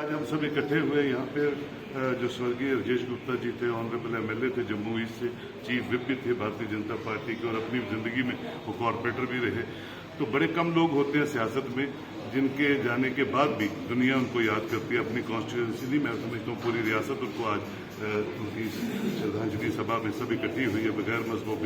आज हम सब इकट्ठे हुए यहाँ पे जो स्वर्गीय राजेश गुप्ता जी थे, ऑनरेबल एमएलए थे जम्मू ईस्ट से, चीफ विप भी थे भारतीय जनता पार्टी के और अपनी जिंदगी में वो कॉरपोरेटर भी रहे। तो बड़े कम लोग होते हैं सियासत में जिनके जाने के बाद भी दुनिया उनको याद करती है। अपनी कॉन्स्टिट्यूंसी नहीं, मैं समझता हूँ पूरी रियासत उनको आज उनकी श्रद्धांजलि सभा में सब इकट्ठी हुई है बगैर मजहब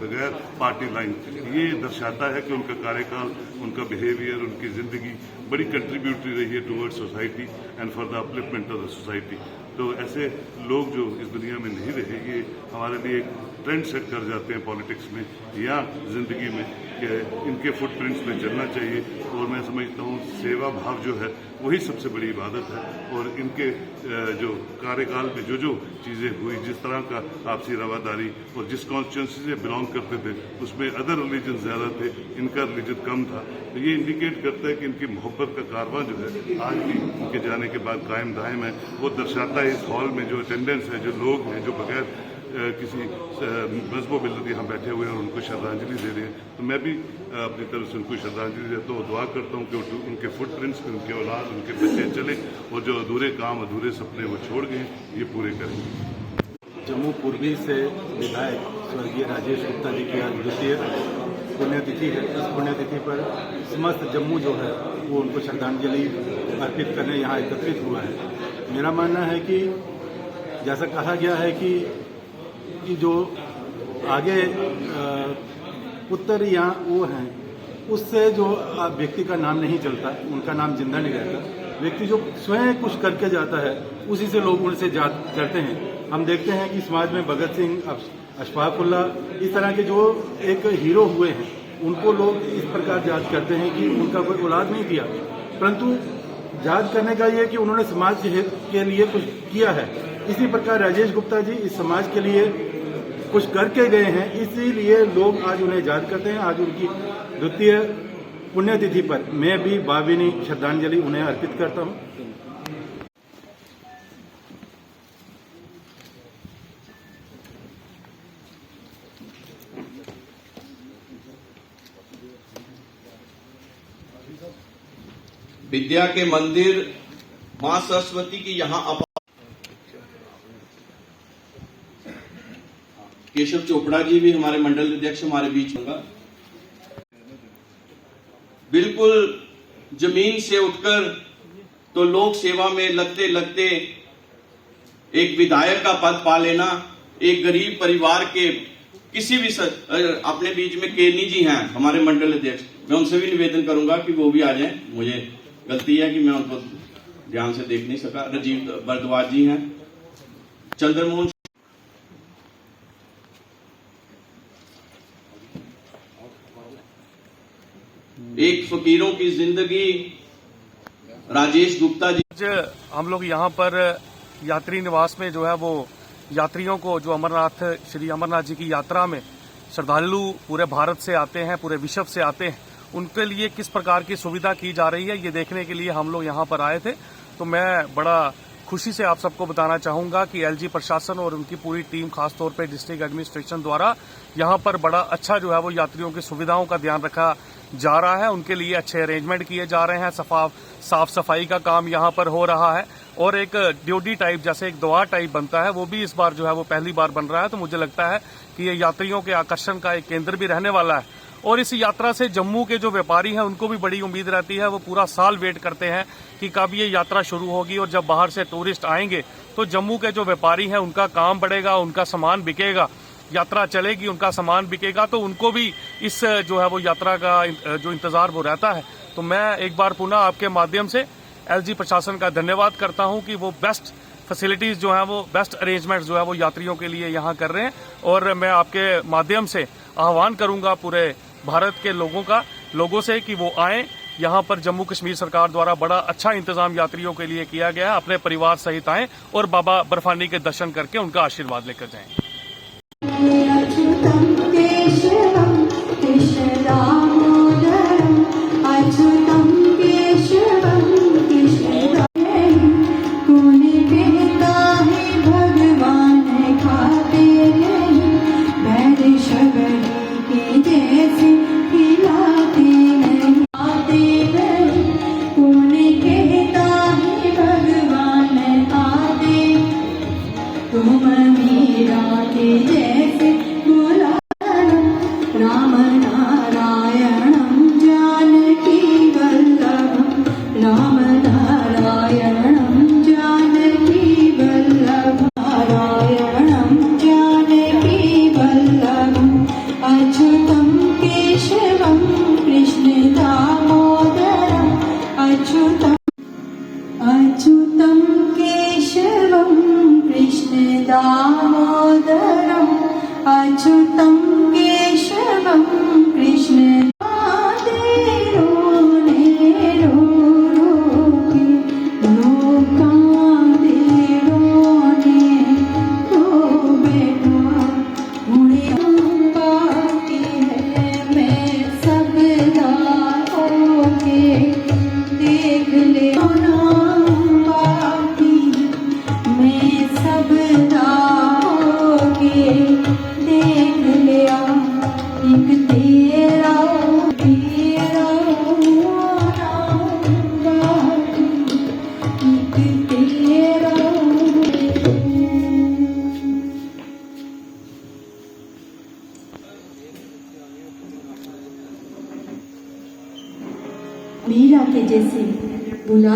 बगैर पार्टी लाइन। ये दर्शाता है कि उनका कार्यकाल, उनका बिहेवियर, उनकी जिंदगी बड़ी कंट्रीब्यूटरी रही है toward society and for the upliftment of the society. तो ऐसे लोग जो इस दुनिया में नहीं रहे, ये हमारे लिए एक ट्रेंड सेट कर जाते हैं पॉलिटिक्स में या जिंदगी में कि इनके फुटप्रिंट्स में चलना चाहिए। और मैं समझता हूँ सेवा भाव जो है वही सबसे बड़ी इबादत है। और इनके जो कार्यकाल में जो जो चीज़ें हुई, जिस तरह का आपसी रवादारी, और जिस कॉन्स्टिट्यूंसी से बिलोंग करते थे उसमें अदर रिलीजन ज़्यादा थे, इनका रिलीजन कम था। तो ये इंडिकेट करता है कि इनकी मोहब्बत का कारवां जो है आज भी इनके जाने के बाद कायम दायम है। वो दर्शाता है इस हॉल में जो अटेंडेंस है, जो लोग हैं जो बगैर किसी मजहब मिलत यहाँ बैठे हुए हैं और उनको श्रद्धांजलि दे रहे हैं। तो मैं भी अपनी तरफ से उनको श्रद्धांजलि देता हूँ, दुआ करता हूँ कि उनके फुटप्रिंट्स पे उनके औलाद, उनके बच्चे चले और जो अधूरे काम, अधूरे सपने वो छोड़ गए ये पूरे करें। जम्मू पूर्वी से विधायक स्वर्गीय राजेश गुप्ता जी की आज द्वितीय पुण्यतिथि है। इस पुण्यतिथि पर समस्त जम्मू जो है वो उनको श्रद्धांजलि अर्पित करने यहाँ एकत्रित हुआ है। मेरा मानना है कि जैसा कहा गया है कि जो आगे उत्तर या वो हैं उससे जो व्यक्ति का नाम नहीं चलता, उनका नाम जिंदा नहीं रहता। व्यक्ति जो स्वयं कुछ करके जाता है उसी से लोग उनसे याद करते हैं। हम देखते हैं कि समाज में भगत सिंह, अशफाकुल्लाह, इस तरह के जो एक हीरो हुए हैं उनको लोग इस प्रकार याद करते हैं कि उनका कोई औलाद नहीं दिया, परंतु याद करने का ये कि उन्होंने समाज के लिए कुछ किया है। इसी प्रकार राजेश गुप्ता जी इस समाज के लिए कुछ करके गए हैं, इसीलिए लोग आज उन्हें याद करते हैं। आज उनकी द्वितीय पुण्यतिथि पर मैं भी भावभीनी श्रद्धांजलि उन्हें अर्पित करता हूं। विद्या के मंदिर मां सरस्वती की यहाँ केशव चोपड़ा जी भी हमारे मंडल अध्यक्ष हमारे बीच होगा। बिल्कुल जमीन से उठकर तो लोक सेवा में लगते लगते एक विधायक का पद पा लेना, एक गरीब परिवार के किसी भी अपने बीच में केनी जी हैं हमारे मंडल अध्यक्ष, मैं उनसे भी निवेदन करूंगा कि वो भी आ जाएं। मुझे गलती है कि मैं उनको ध्यान से देख नहीं सका। राजीव भारद्वाज जी हैं, चंद्रमोहन, एक फकीरों की जिंदगी राजेश गुप्ता जी। आज हम लोग यहाँ पर यात्री निवास में जो है वो यात्रियों को जो अमरनाथ, श्री अमरनाथ जी की यात्रा में श्रद्धालु पूरे भारत से आते हैं, पूरे विश्व से आते हैं, उनके लिए किस प्रकार की सुविधा की जा रही है ये देखने के लिए हम लोग यहाँ पर आए थे। तो मैं बड़ा खुशी से आप सबको बताना चाहूंगा कि एलजी प्रशासन और उनकी पूरी टीम, खासतौर पे डिस्ट्रिक्ट एडमिनिस्ट्रेशन द्वारा यहाँ पर बड़ा अच्छा जो है वो यात्रियों की सुविधाओं का ध्यान रखा जा रहा है। उनके लिए अच्छे अरेंजमेंट किए जा रहे हैं, साफ सफाई का काम यहाँ पर हो रहा है और एक ड्यूटी टाइप, जैसे एक द्वार टाइप बनता है, वो भी इस बार जो है वो पहली बार बन रहा है। तो मुझे लगता है कि ये यात्रियों के आकर्षण का एक केंद्र भी रहने वाला है। और इस यात्रा से जम्मू के जो व्यापारी हैं उनको भी बड़ी उम्मीद रहती है। वो पूरा साल वेट करते हैं कि कब ये यात्रा शुरू होगी, और जब बाहर से टूरिस्ट आएंगे तो जम्मू के जो व्यापारी हैं उनका काम बढ़ेगा, उनका सामान बिकेगा, यात्रा चलेगी, उनका सामान बिकेगा, तो उनको भी इस जो है वो यात्रा का जो इंतजार वो रहता है। तो मैं एक बार पुनः आपके माध्यम से एलजी प्रशासन का धन्यवाद करता हूं कि वो बेस्ट फैसिलिटीज जो है वो, बेस्ट अरेंजमेंट जो है वो यात्रियों के लिए यहाँ कर रहे हैं। और मैं आपके माध्यम से आह्वान करूंगा पूरे भारत के लोगों से कि वो आएं यहाँ पर। जम्मू कश्मीर सरकार द्वारा बड़ा अच्छा इंतजाम यात्रियों के लिए किया गया है। अपने परिवार सहित आएं और बाबा बर्फानी के दर्शन करके उनका आशीर्वाद लेकर जाएं। दामोदरम् अच्युतं केशवं कृष्ण मीरा के जैसे बुला